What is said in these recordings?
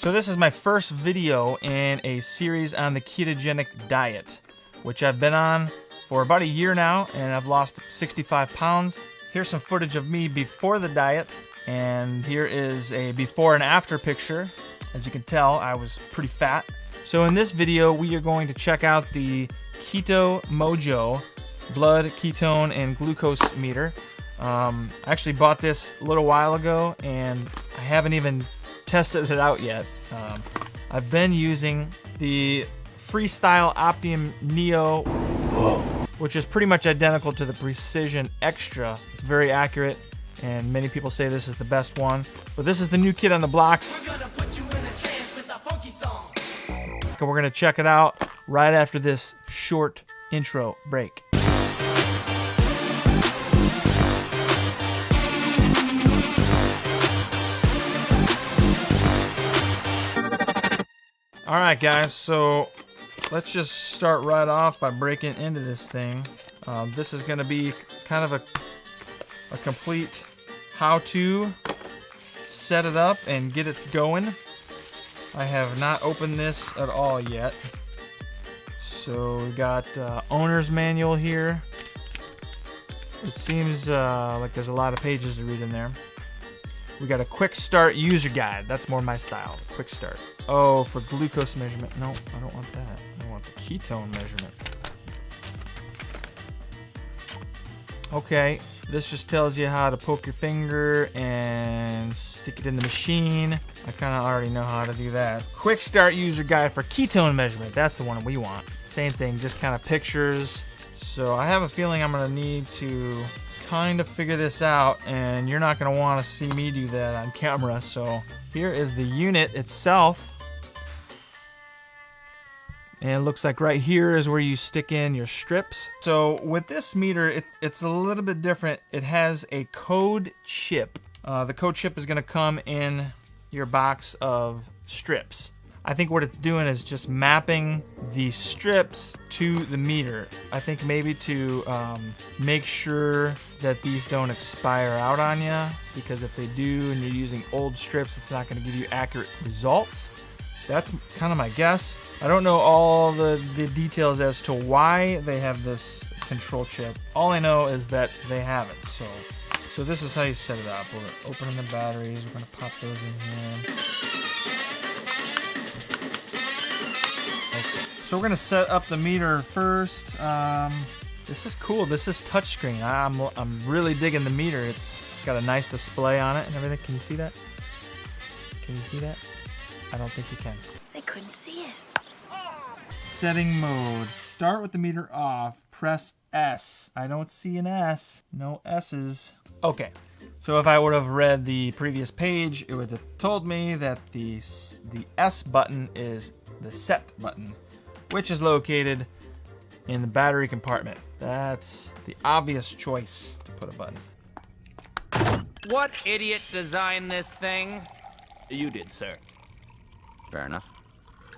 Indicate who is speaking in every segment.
Speaker 1: So this is my first video in a series on the ketogenic diet, which I've been on for about a year now, and I've lost 65 pounds. Here's some footage of me before the diet, and here is a before and after picture. As you can tell, I was pretty fat. So in this video, we are going to check out the Keto Mojo blood, ketone, and glucose meter. I actually bought this a little while ago, and I haven't even tested it out yet. I've been using the Freestyle Optimum Neo, which is pretty much identical to the Precision Extra. It's very accurate, and many people say this is the best one. But this is the new kid on the block. We're gonna put you in a trance with a funky song. And we're gonna check it out right after this short intro break. Alright guys, so let's just start right off by breaking into this thing. This is going to be kind of a complete how-to set it up and get it going. I have not opened this at all yet. So we got owner's manual here. It seems like there's a lot of pages to read in there. We got a quick start user guide. That's more my style. Quick start. Oh, for glucose measurement. No, I don't want that. I want the ketone measurement. Okay, this just tells you how to poke your finger and stick it in the machine. I kind of already know how to do that. Quick start user guide for ketone measurement. That's the one we want. Same thing, just kind of pictures. So I have a feeling I'm gonna need to kind of figure this out, and you're not going to want to see me do that on camera. So here is the unit itself, and it looks like right here is where you stick in your strips. So with this meter, it's a little bit different. It has a code chip. The code chip is going to come in your box of strips. I think what it's doing is just mapping the strips to the meter. I think maybe to make sure that these don't expire out on you, because if they do and you're using old strips, it's not going to give you accurate results. That's kind of my guess. I don't know all the details as to why they have this control chip. All I know is that they have it. So this is how you set it up. We're opening the batteries. We're going to pop those in here. So we're gonna set up the meter first. This is cool. This is touchscreen. I'm really digging the meter. It's got a nice display on it and everything. Can you see that? Can you see that? I don't think you can.
Speaker 2: They couldn't see it.
Speaker 1: Setting mode. Start with the meter off. Press S. I don't see an S. No S's. Okay. So if I would have read the previous page, it would have told me that the S button is the set button, which is located in the battery compartment. That's the obvious choice to put a button.
Speaker 3: What idiot designed this thing?
Speaker 4: You did, sir.
Speaker 3: Fair enough.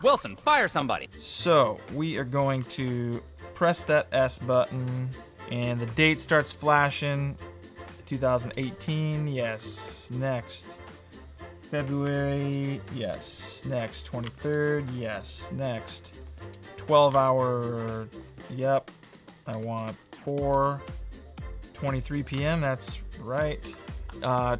Speaker 3: Wilson, fire somebody.
Speaker 1: So we are going to press that S button, and the date starts flashing. 2018, yes. Next. February, yes. Next. 23rd, yes. Next. 12-hour, yep. I want 4:23 p.m. That's right.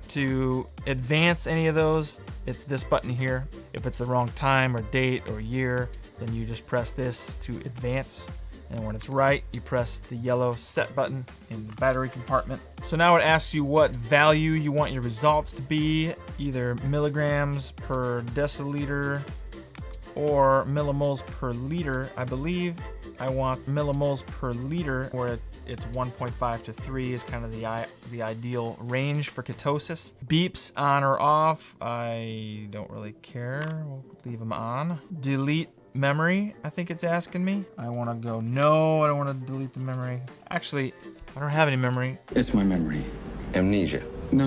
Speaker 1: To advance any of those, it's this button here. If it's the wrong time or date or year, then you just press this to advance. And when it's right, you press the yellow set button in the battery compartment. So now it asks you what value you want your results to be, either milligrams per deciliter or millimoles per liter. I believe I want millimoles per liter, where it's 1.5 to 3 is kind of the ideal range for ketosis. Beeps on or off, I don't really care. We'll leave them on. Delete memory, I think it's asking me. I want to go no, I don't want to delete the memory. Actually, I don't have any memory.
Speaker 5: It's my memory.
Speaker 4: Amnesia.
Speaker 5: No.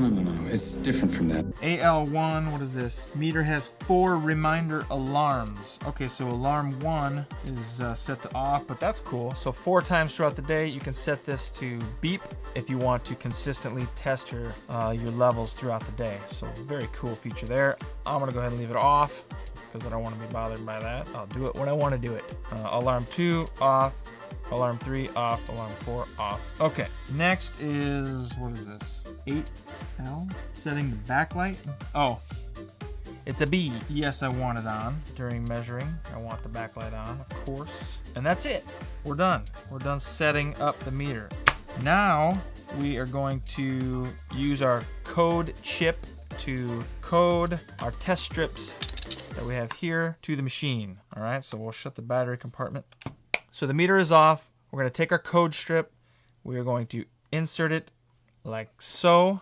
Speaker 5: It's different from that.
Speaker 1: AL1, what is this? Meter has 4 reminder alarms. Okay, so alarm 1 is set to off, but that's cool. So 4 times throughout the day, you can set this to beep if you want to consistently test your levels throughout the day. So very cool feature there. I'm gonna go ahead and leave it off. because I don't want to be bothered by that. I'll do it when I want to do it. Alarm 2 off, alarm 3 off, alarm 4 off. Okay, next is, what is this? 8L? Setting the backlight. Oh, it's a B. Yes, I want it on during measuring. I want the backlight on, of course. And that's it. We're done. We're done setting up the meter. Now we are going to use our code chip to code our test strips that we have here to the machine. All right, so we'll shut the battery compartment. So the meter is off. We're going to take our code strip. We are going to insert it like so.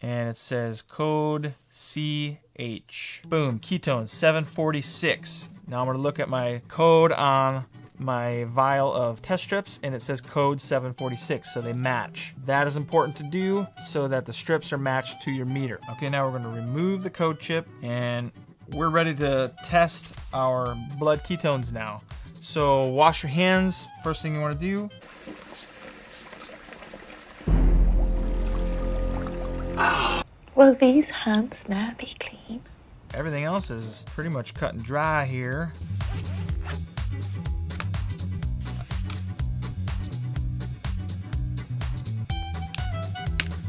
Speaker 1: And it says code CH. Boom, ketone 746. Now I'm going to look at my code on my vial of test strips, and it says code 746, so they match. That is important to do so that the strips are matched to your meter. Okay, now we're going to remove the code chip, and we're ready to test our blood ketones now. So wash your hands, first thing you want to do.
Speaker 2: Will these hands now be clean?
Speaker 1: Everything else is pretty much cut and dry here.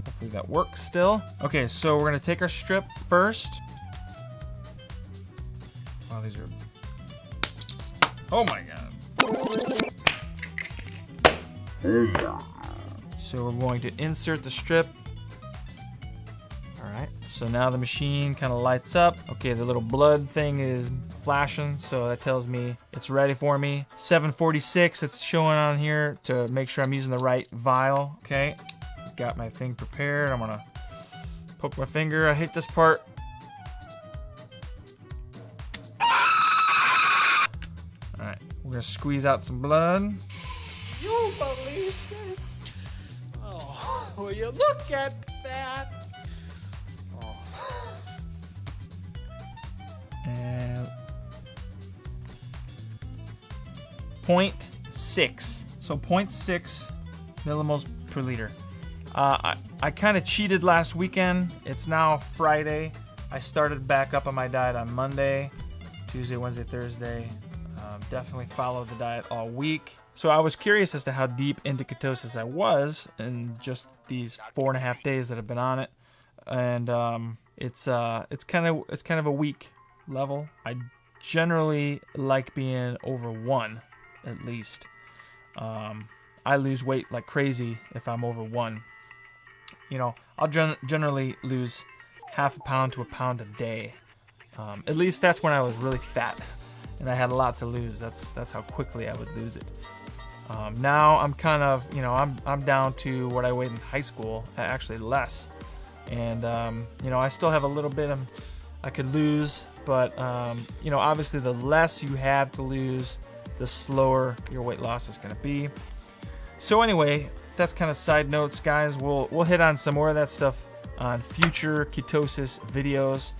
Speaker 1: Hopefully that works still. Okay, so we're gonna take our strip first. Wow, these are... Oh my God. So we're going to insert the strip. Alright, so now the machine kind of lights up. Okay, the little blood thing is flashing, so that tells me it's ready for me. 746, it's showing on here to make sure I'm using the right vial. Okay, got my thing prepared. I'm gonna poke my finger. I hate this part. Alright, we're gonna squeeze out some blood.
Speaker 6: You believe this? Oh, will you look at that?
Speaker 1: And 0.6, so 0.6 millimoles per liter. I kind of cheated last weekend. It's now Friday. I started back up on my diet on Monday, Tuesday, Wednesday, Thursday. Definitely followed the diet all week. So I was curious as to how deep into ketosis I was in just these 4.5 days that I've been on it, and it's kind of a weak level. I generally like being over 1 at least. I lose weight like crazy if I'm over 1. You know, I'll generally lose half a pound to a pound a day. At least that's when I was really fat and I had a lot to lose. That's how quickly I would lose it. Now I'm kind of, you know, I'm down to what I weighed in high school, actually less. And you know, I still have a little bit I could lose, but you know, obviously the less you have to lose, the slower your weight loss is going to be. So anyway, that's kind of side notes, guys. We'll hit on some more of that stuff on future ketosis videos,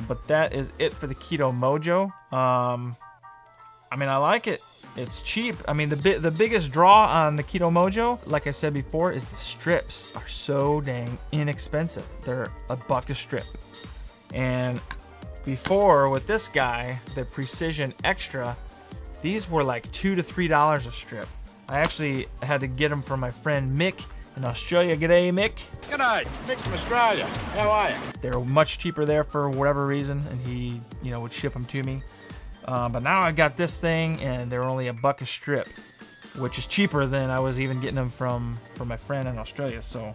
Speaker 1: but that is it for the Keto Mojo. I mean, I like it. It's cheap. I mean, the biggest draw on the Keto Mojo, like I said before, is the strips are so dang inexpensive. They're $1 a strip. And before, with this guy, the Precision Extra, these were like $2 to $3 a strip. I actually had to get them from my friend Mick in Australia. G'day, Mick.
Speaker 7: G'day, Mick from Australia. How are you?
Speaker 1: They were much cheaper there for whatever reason, and he, you know, would ship them to me. But now I got this thing, and they're only $1 a strip, which is cheaper than I was even getting them from my friend in Australia. So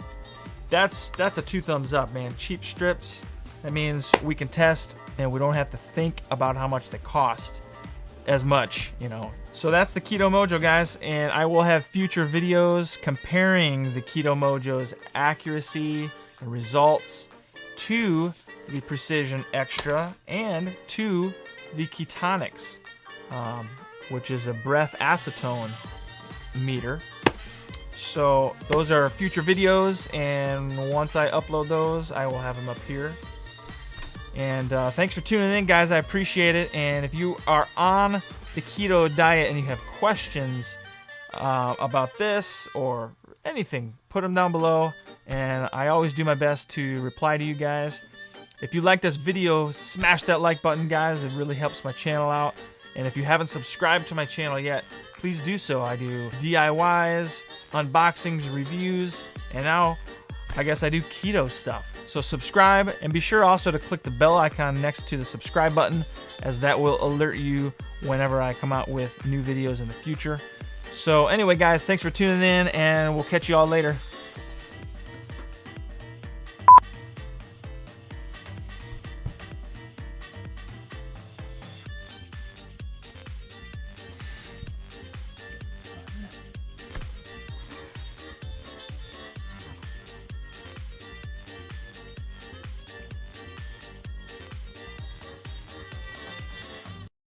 Speaker 1: that's a 2 thumbs up, man. Cheap strips. That means we can test, and we don't have to think about how much they cost as much, you know. So that's the Keto Mojo, guys, and I will have future videos comparing the Keto Mojo's accuracy and results to the Precision Extra and to the Ketonics, which is a breath acetone meter. So those are future videos, and once I upload those, I will have them up here. And thanks for tuning in, guys. I appreciate it. And if you are on the keto diet and you have questions about this or anything, put them down below. And I always do my best to reply to you guys. If you like this video, smash that like button, guys. It really helps my channel out. And if you haven't subscribed to my channel yet, please do so. I do DIYs, unboxings, reviews, and now I guess I do keto stuff. So subscribe, and be sure also to click the bell icon next to the subscribe button, as that will alert you whenever I come out with new videos in the future. So anyway, guys, thanks for tuning in, and we'll catch you all later.